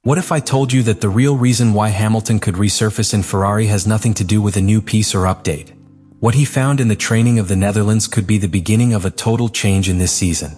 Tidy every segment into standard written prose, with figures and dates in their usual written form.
What if I told you that the real reason why Hamilton could resurface in Ferrari has nothing to do with a new piece or update? What he found in the training of the Netherlands could be the beginning of a total change in this season.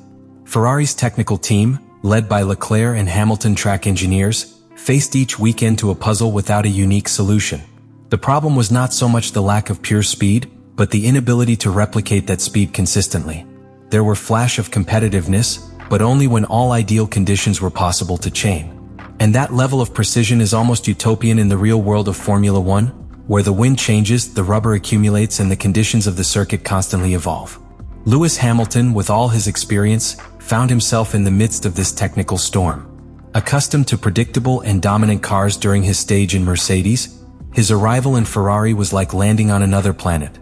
Ferrari's technical team, led by Leclerc and Hamilton track engineers, faced each weekend to a puzzle without a unique solution. The problem was not so much the lack of pure speed, but the inability to replicate that speed consistently. There were flashes of competitiveness, but only when all ideal conditions were possible to chain. And that level of precision is almost utopian in the real world of Formula One, where the wind changes, the rubber accumulates, and the conditions of the circuit constantly evolve. Lewis Hamilton, with all his experience, found himself in the midst of this technical storm. Accustomed to predictable and dominant cars during his stage in Mercedes, his arrival in Ferrari was like landing on another planet.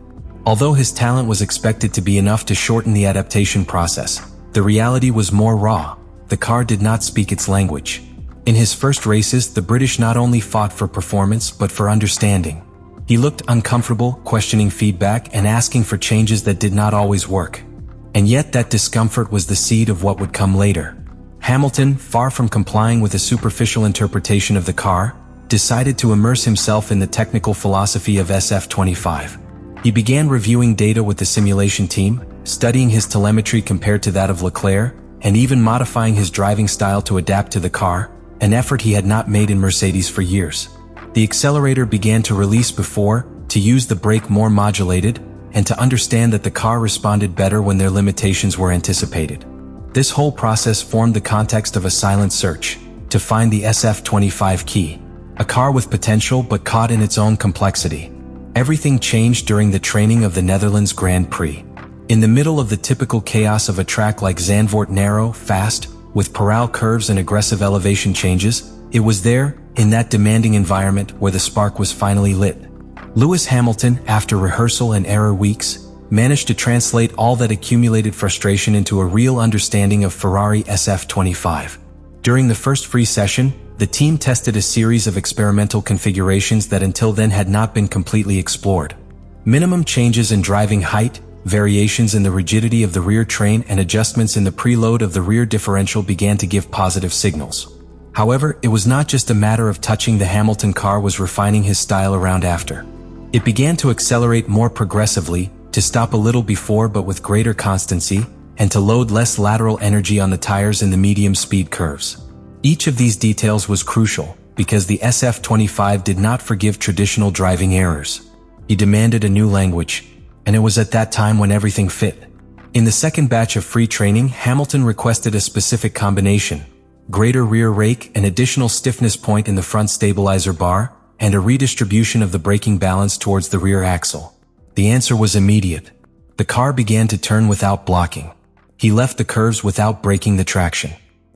Although his talent was expected to be enough to shorten the adaptation process, the reality was more raw. The car did not speak its language. In his first races, the British not only fought for performance but for understanding. He looked uncomfortable, questioning feedback and asking for changes that did not always work. And yet that discomfort was the seed of what would come later. Hamilton, far from complying with a superficial interpretation of the car, decided to immerse himself in the technical philosophy of SF-25. He began reviewing data with the simulation team, studying his telemetry compared to that of Leclerc, and even modifying his driving style to adapt to the car, an effort he had not made in Mercedes for years. The accelerator began to release before, to use the brake more modulated, and to understand that the car responded better when their limitations were anticipated. This whole process formed the context of a silent search, to find the SF-25 key, a car with potential but caught in its own complexity. Everything changed during the training of the Netherlands Grand Prix. In the middle of the typical chaos of a track like Zandvoort, narrow, fast, with parallel curves and aggressive elevation changes, it was there, in that demanding environment, where the spark was finally lit. Lewis Hamilton, after rehearsal and error weeks, managed to translate all that accumulated frustration into a real understanding of Ferrari SF-25. During the first free session, the team tested a series of experimental configurations that until then had not been completely explored. Minimum changes in driving height, variations in the rigidity of the rear train, and adjustments in the preload of the rear differential began to give positive signals. However, it was not just a matter of touching. The Hamilton car was refining his style around after. It began to accelerate more progressively, to stop a little before but with greater constancy, and to load less lateral energy on the tires in the medium speed curves. Each of these details was crucial, because the SF-25 did not forgive traditional driving errors. He demanded a new language, and it was at that time when everything fit. In the second batch of free training, Hamilton requested a specific combination: greater rear rake, an additional stiffness point in the front stabilizer bar, and a redistribution of the braking balance towards the rear axle. The answer was immediate. The car began to turn without blocking. He left the curves without breaking the traction.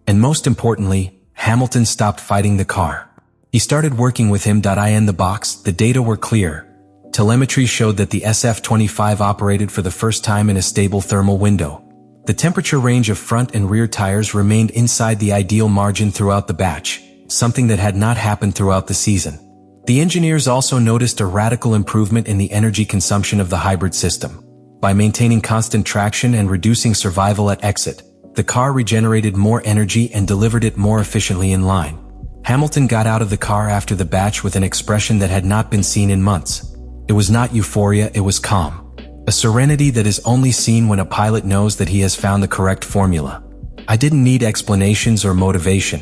And most importantly, Hamilton stopped fighting the car. He started working with him. In the box, the data were clear. Telemetry showed that the SF-25 operated for the first time in a stable thermal window. The temperature range of front and rear tires remained inside the ideal margin throughout the batch, something that had not happened throughout the season. The engineers also noticed a radical improvement in the energy consumption of the hybrid system. By maintaining constant traction and reducing survival at exit, the car regenerated more energy and delivered it more efficiently in line. Hamilton got out of the car after the batch with an expression that had not been seen in months. It was not euphoria, it was calm. A serenity that is only seen when a pilot knows that he has found the correct formula. I didn't need explanations or motivation.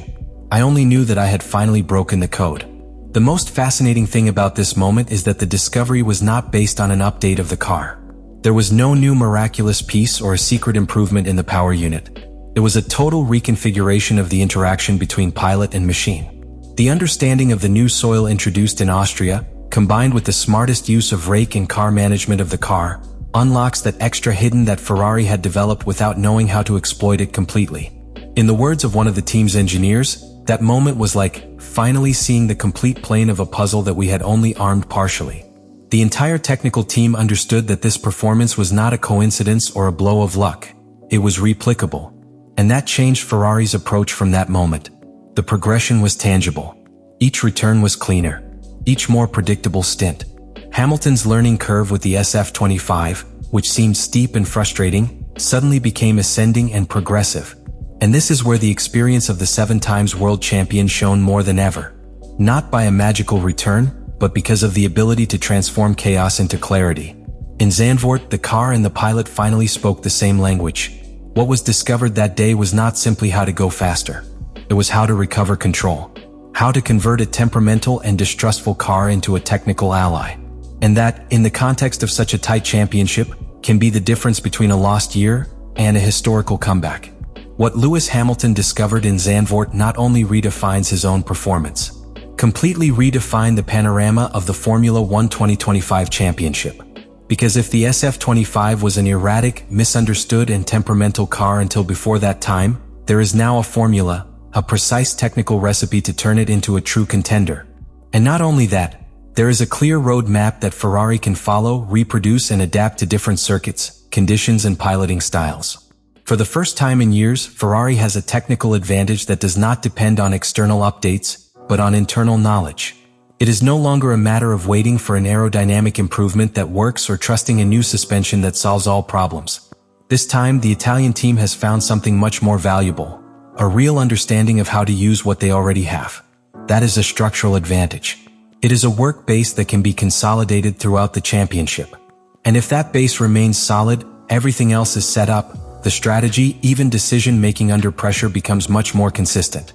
I only knew that I had finally broken the code. The most fascinating thing about this moment is that the discovery was not based on an update of the car. There was no new miraculous piece or a secret improvement in the power unit. It was a total reconfiguration of the interaction between pilot and machine. The understanding of the new soil introduced in Austria, combined with the smartest use of rake and car management of the car, unlocks that extra hidden that Ferrari had developed without knowing how to exploit it completely. In the words of one of the team's engineers, that moment was like finally seeing the complete plane of a puzzle that we had only armed partially. The entire technical team understood that this performance was not a coincidence or a blow of luck. It was replicable. And that changed Ferrari's approach from that moment. The progression was tangible. Each return was cleaner. Each more predictable stint. Hamilton's learning curve with the SF-25, which seemed steep and frustrating, suddenly became ascending and progressive. And this is where the experience of the 7-times world champion shone more than ever. Not by a magical return, but because of the ability to transform chaos into clarity. In Zandvoort, the car and the pilot finally spoke the same language. What was discovered that day was not simply how to go faster. It was how to recover control. How to convert a temperamental and distrustful car into a technical ally. And that, in the context of such a tight championship, can be the difference between a lost year and a historical comeback. What Lewis Hamilton discovered in Zandvoort not only redefines his own performance, completely redefined the panorama of the Formula 1 2025 championship. Because if the SF-25 was an erratic, misunderstood and temperamental car until before that time, there is now a formula, a precise technical recipe to turn it into a true contender. And not only that, there is a clear road map that Ferrari can follow, reproduce and adapt to different circuits, conditions and piloting styles. For the first time in years, Ferrari has a technical advantage that does not depend on external updates, but on internal knowledge. It is no longer a matter of waiting for an aerodynamic improvement that works or trusting a new suspension that solves all problems. This time, the Italian team has found something much more valuable, a real understanding of how to use what they already have. That is a structural advantage. It is a work base that can be consolidated throughout the championship. And if that base remains solid, everything else is set up. The strategy, even decision-making under pressure becomes much more consistent.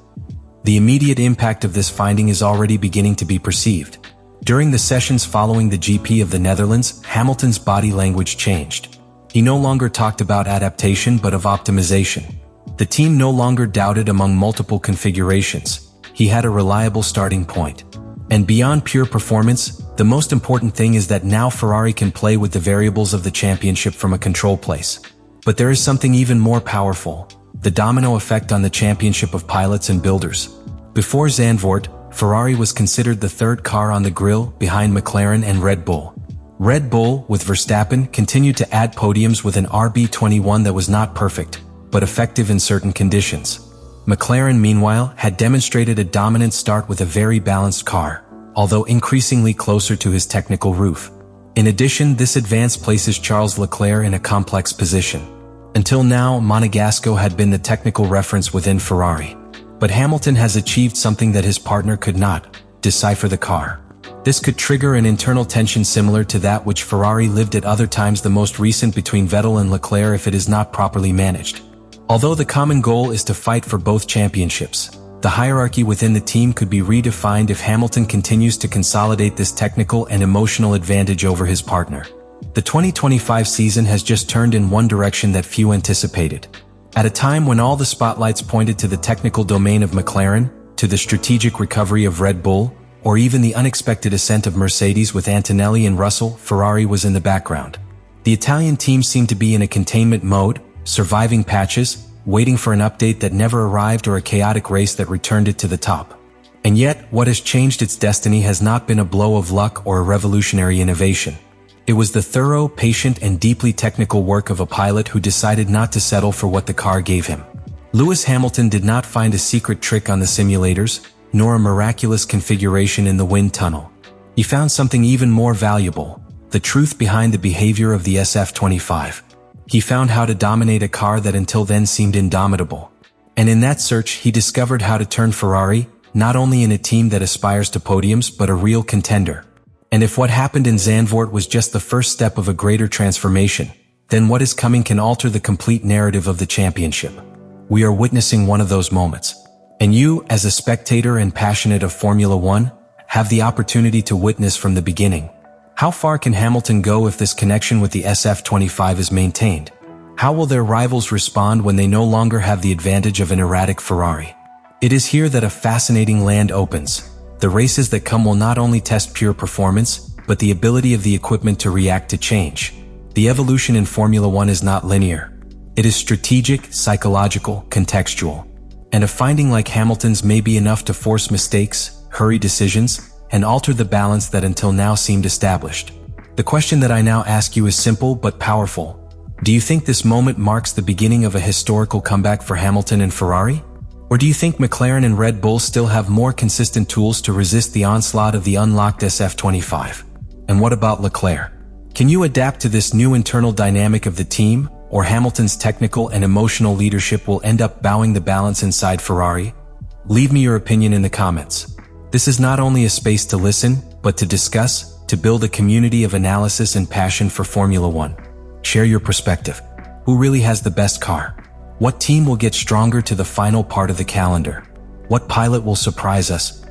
The immediate impact of this finding is already beginning to be perceived. During the sessions following the GP of the Netherlands, Hamilton's body language changed. He no longer talked about adaptation but of optimization. The team no longer doubted among multiple configurations. He had a reliable starting point. And beyond pure performance, the most important thing is that now Ferrari can play with the variables of the championship from a control place. But there is something even more powerful, the domino effect on the championship of pilots and builders. Before Zandvoort, Ferrari was considered the third car on the grill behind McLaren and Red Bull. Red Bull, with Verstappen, continued to add podiums with an RB21 that was not perfect, but effective in certain conditions. McLaren, meanwhile, had demonstrated a dominant start with a very balanced car, although increasingly closer to his technical roof. In addition, this advance places Charles Leclerc in a complex position. Until now, Monegasco had been the technical reference within Ferrari. But Hamilton has achieved something that his partner could not: decipher the car. This could trigger an internal tension similar to that which Ferrari lived at other times, the most recent between Vettel and Leclerc, if it is not properly managed. Although the common goal is to fight for both championships, the hierarchy within the team could be redefined if Hamilton continues to consolidate this technical and emotional advantage over his partner. The 2025 season has just turned in one direction that few anticipated. At a time when all the spotlights pointed to the technical domain of McLaren, to the strategic recovery of Red Bull, or even the unexpected ascent of Mercedes with Antonelli and Russell, Ferrari was in the background. The Italian team seemed to be in a containment mode, surviving patches, waiting for an update that never arrived or a chaotic race that returned it to the top. And yet, what has changed its destiny has not been a blow of luck or a revolutionary innovation. It was the thorough, patient, and deeply technical work of a pilot who decided not to settle for what the car gave him. Lewis Hamilton did not find a secret trick on the simulators, nor a miraculous configuration in the wind tunnel. He found something even more valuable: the truth behind the behavior of the SF-25. He found how to dominate a car that until then seemed indomitable. And in that search, he discovered how to turn Ferrari, not only in a team that aspires to podiums, but a real contender. And if what happened in Zandvoort was just the first step of a greater transformation, then what is coming can alter the complete narrative of the championship. We are witnessing one of those moments. And you, as a spectator and passionate of Formula 1, have the opportunity to witness from the beginning. How far can Hamilton go if this connection with the SF-25 is maintained? How will their rivals respond when they no longer have the advantage of an erratic Ferrari? It is here that a fascinating land opens. The races that come will not only test pure performance, but the ability of the equipment to react to change. The evolution in Formula 1 is not linear. It is strategic, psychological, contextual. And a finding like Hamilton's may be enough to force mistakes, hurry decisions, and alter the balance that until now seemed established. The question that I now ask you is simple but powerful. Do you think this moment marks the beginning of a historical comeback for Hamilton and Ferrari? Or do you think McLaren and Red Bull still have more consistent tools to resist the onslaught of the unlocked SF-25? And what about Leclerc? Can you adapt to this new internal dynamic of the team, or Hamilton's technical and emotional leadership will end up bowing the balance inside Ferrari? Leave me your opinion in the comments. This is not only a space to listen, but to discuss, to build a community of analysis and passion for Formula One. Share your perspective. Who really has the best car? What team will get stronger to the final part of the calendar? What pilot will surprise us,